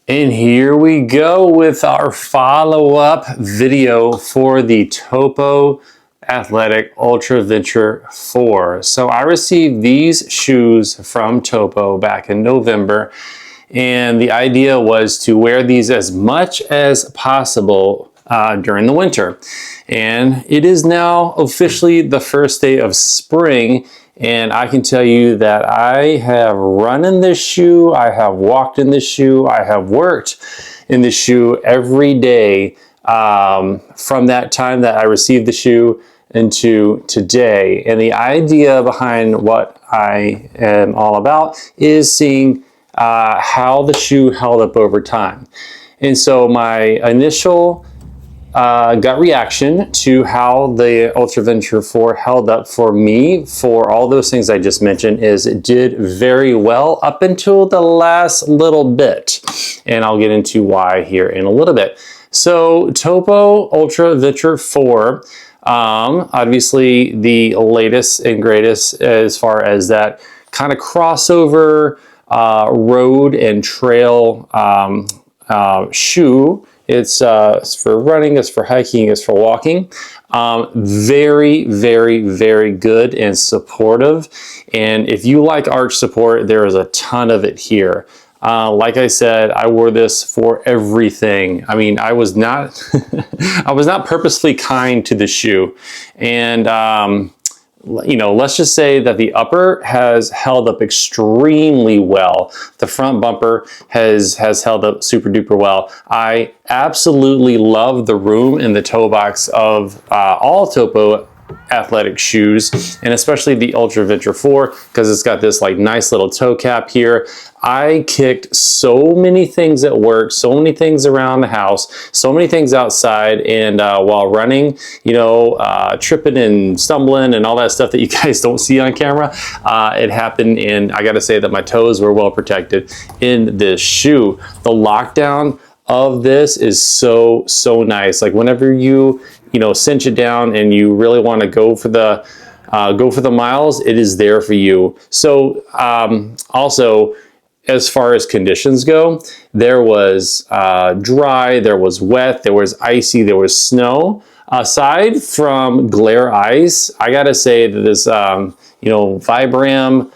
And here we go with our follow-up video for the Topo Athletic Ultraventure 4. So I received these shoes from Topo back in November, and the idea was to wear these as much as possible during the winter. And it is now officially the first day of spring, and I can tell you that I have run in this shoe, I have walked in this shoe, I have worked in this shoe every day from that time that I received the shoe into today. And the idea behind what I am all about is seeing how the shoe held up over time. And so my initial gut reaction to how the Ultraventure 4 held up for me, for all those things I just mentioned, is it did very well up until the last little bit. And I'll get into why here in a little bit. So Topo Ultraventure 4, obviously the latest and greatest as far as that kind of crossover road and trail shoe. It's for running, it's for hiking, it's for walking. Very, very, very good and supportive. And if you like arch support, there is a ton of it here. Like I said, I wore this for everything. I mean, I was not, I was not purposefully kind to the shoe. And, you know, let's just say that the upper has held up extremely well. The front bumper has held up super duper well. I absolutely love the room in the toe box of all Topo athletic shoes, and especially the Ultraventure 4, because it's got this like nice little toe cap here. I kicked so many things at work, so many things around the house, so many things outside, and while running, you know, tripping and stumbling and all that stuff that you guys don't see on camera, it happened, and I gotta say that my toes were well protected in this shoe. The lockdown of this is so nice. Like whenever you know, cinch it down and you really want to go for the miles, it is there for you. So also, as far as conditions go, there was dry, there was wet, there was icy, there was snow. Aside from glare ice, I gotta say that this you know, Vibram,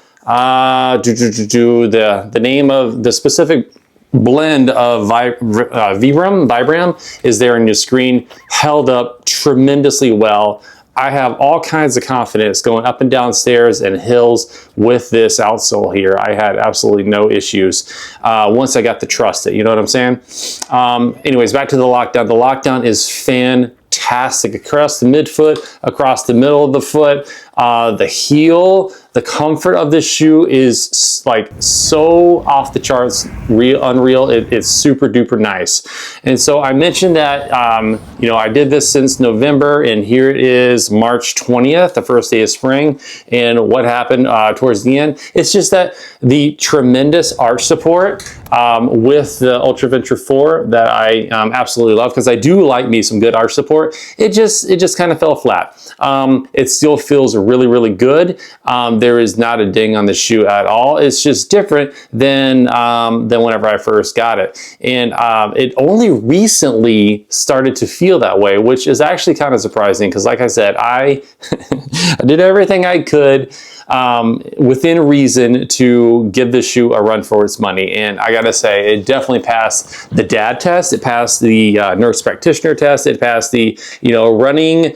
the name of the specific blend of Vibram is there on your screen, held up tremendously well. I have all kinds of confidence going up and down stairs and hills with this outsole here. I had absolutely no issues once I got to trust it, you know what I'm saying? Anyways, back to the lockdown. The lockdown is fantastic across the midfoot, across the middle of the foot, the heel. The comfort of this shoe is like so off the charts, unreal. It's super duper nice. And so I mentioned that, you know, I did this since November, and here it is March 20th, the first day of spring. And what happened towards the end, it's just that the tremendous arch support with the Ultraventure 4 that I absolutely love, because I do like me some good arch support. It just kind of fell flat. It still feels really, really good. There is not a ding on the shoe at all. It's just different than whenever I first got it. And it only recently started to feel that way, which is actually kind of surprising, because like I said, I did everything I could within reason to give this shoe a run for its money. And I gotta say, it definitely passed the dad test. It passed the nurse practitioner test. It passed the, you know, running,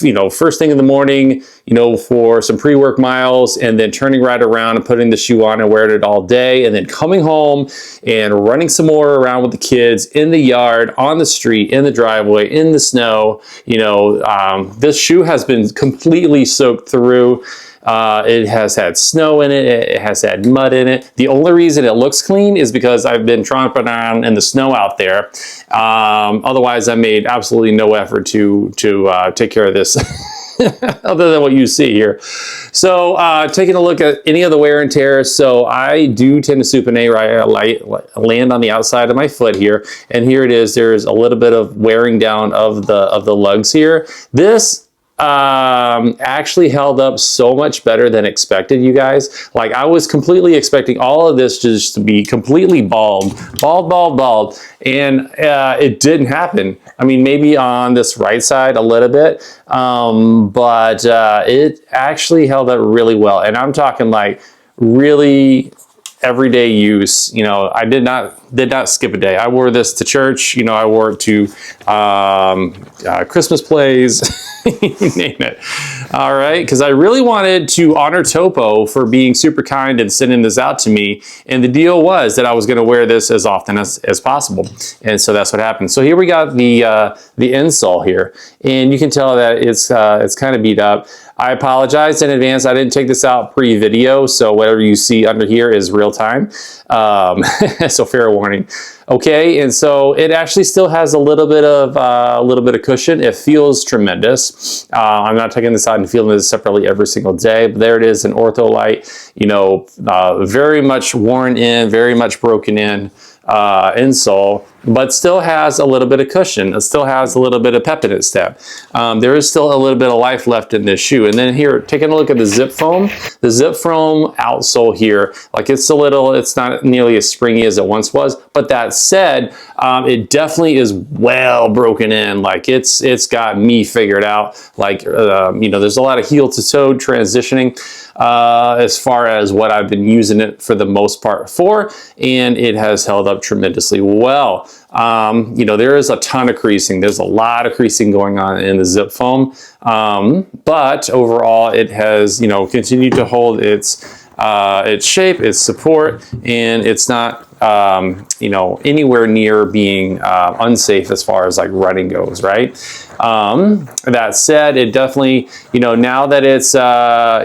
you know, first thing in the morning, you know, for some pre-work miles, and then turning right around and putting the shoe on and wearing it all day, and then coming home and running some more around with the kids in the yard, on the street, in the driveway, in the snow. You know, this shoe has been completely soaked through. It has had snow in it. It has had mud in it. The only reason it looks clean is because I've been tromping around in the snow out there. Otherwise, I made absolutely no effort to take care of this other than what you see here. So taking a look at any of the wear and tear. So I do tend to supinate, right? I land on the outside of my foot here. And here it is. There's a little bit of wearing down of the lugs here. This actually held up so much better than expected, you guys. Like, I was completely expecting all of this just to be completely bald, and it didn't happen. I mean, maybe on this right side a little bit, but it actually held up really well. And I'm talking like really everyday use. You know, I did not skip a day. I wore this to church. You know, I wore it to Christmas plays, you name it. All right, because I really wanted to honor Topo for being super kind and sending this out to me. And the deal was that I was going to wear this as often as possible. And so that's what happened. So here we got the insole here, and you can tell that it's kind of beat up. I apologize in advance. I didn't take this out pre-video, so whatever you see under here is real time. So fair warning. Okay, and so it actually still has a little bit of cushion. It feels tremendous. I'm not taking this out and feeling this separately every single day, but there it is, an Ortholite. You know, very much worn in, very much broken in insole, but still has a little bit of cushion. It still has a little bit of pep in its step. There is still a little bit of life left in this shoe. And then here, taking a look at the zip foam outsole here, like it's not nearly as springy as it once was, but that said, it definitely is well broken in. Like it's got me figured out. Like, you know, there's a lot of heel to toe transitioning as far as what I've been using it for the most part for, and it has held up tremendously well. You know, there is a ton of creasing. There's a lot of creasing going on in the zip foam, but overall it has, you know, continued to hold its shape, its support, and it's not, you know, anywhere near being unsafe as far as like running goes, right? That said, it definitely, you know, now that it's,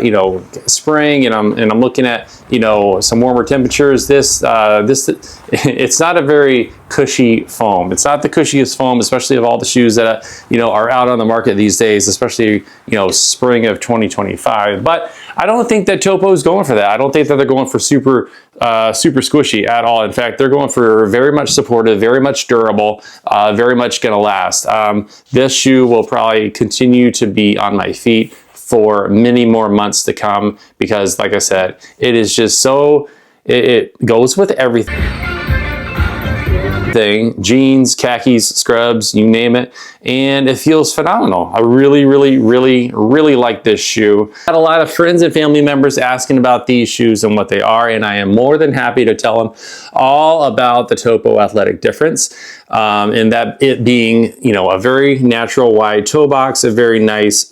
you know, spring and I'm looking at, you know, some warmer temperatures, this it's not a very cushy foam. It's not the cushiest foam, especially of all the shoes that, you know, are out on the market these days, especially, you know, spring of 2025. But I don't think that Topo is going for that. I don't think that they're going for super squishy at all. In fact, they're going for very much supportive, very much durable, very much going to last. This shoe will probably continue to be on my feet for many more months to come because, like I said, it is just so, it goes with everything. Jeans, khakis, scrubs, you name it, and it feels phenomenal. I really like this shoe. I had a lot of friends and family members asking about these shoes and what they are, and I am more than happy to tell them all about the Topo Athletic difference, and that it being, you know, a very natural wide toe box, a very nice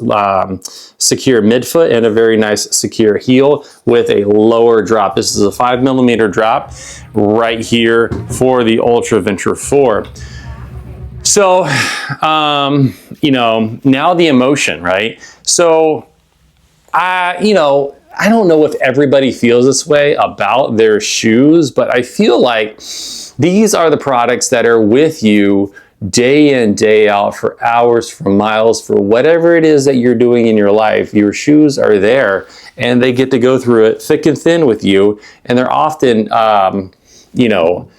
secure midfoot, and a very nice secure heel with a lower drop. This is a 5mm drop right here for the Ultraventure 4. So, you know, now the emotion, right? So, you know, I don't know if everybody feels this way about their shoes, but I feel like these are the products that are with you day in, day out, for hours, for miles, for whatever it is that you're doing in your life. Your shoes are there and they get to go through it thick and thin with you. And they're often, you know,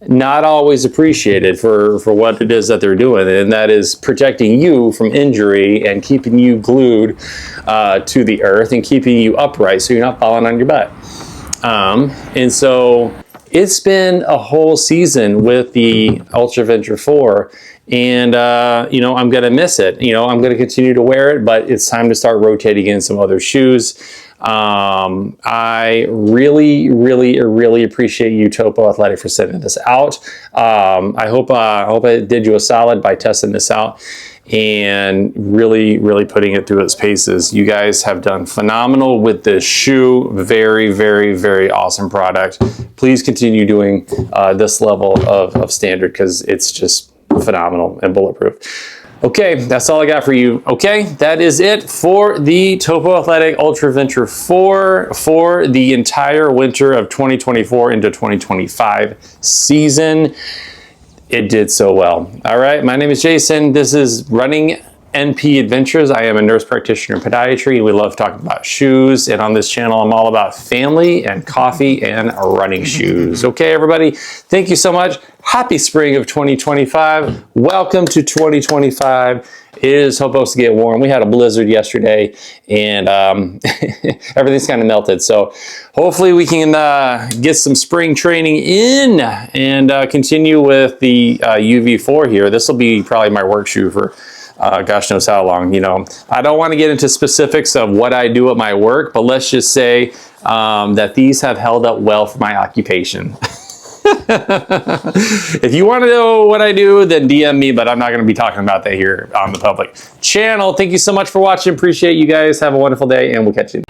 not always appreciated for what it is that they're doing, and that is protecting you from injury and keeping you glued to the earth and keeping you upright so you're not falling on your butt. And so it's been a whole season with the Ultraventure 4, and you know, I'm gonna miss it. You know, I'm gonna continue to wear it, but it's time to start rotating in some other shoes. I really appreciate you, Topo Athletic, for sending this out. I hope I did you a solid by testing this out and really putting it through its paces. You guys have done phenomenal with this shoe. Very awesome product. Please continue doing this level of standard because it's just phenomenal and bulletproof. Okay, that's all I got for you. Okay, that is it for the Topo Athletic Ultraventure 4 for the entire winter of 2024 into 2025 season. It did so well. All right, my name is Jason. This is Running NP Adventures. I am a nurse practitioner in podiatry, and we love talking about shoes. And on this channel, I'm all about family and coffee and running shoes. Okay, everybody, thank you so much. Happy spring of 2025. Welcome to 2025. It is supposed to get warm. We had a blizzard yesterday, and everything's kind of melted. So hopefully we can get some spring training in and continue with the UV4 here. This will be probably my work shoe for gosh knows how long. You know, I don't want to get into specifics of what I do at my work, but let's just say that these have held up well for my occupation. If you want to know what I do, then DM me, but I'm not going to be talking about that here on the public channel. Thank you so much for watching. Appreciate you guys. Have a wonderful day, and we'll catch you.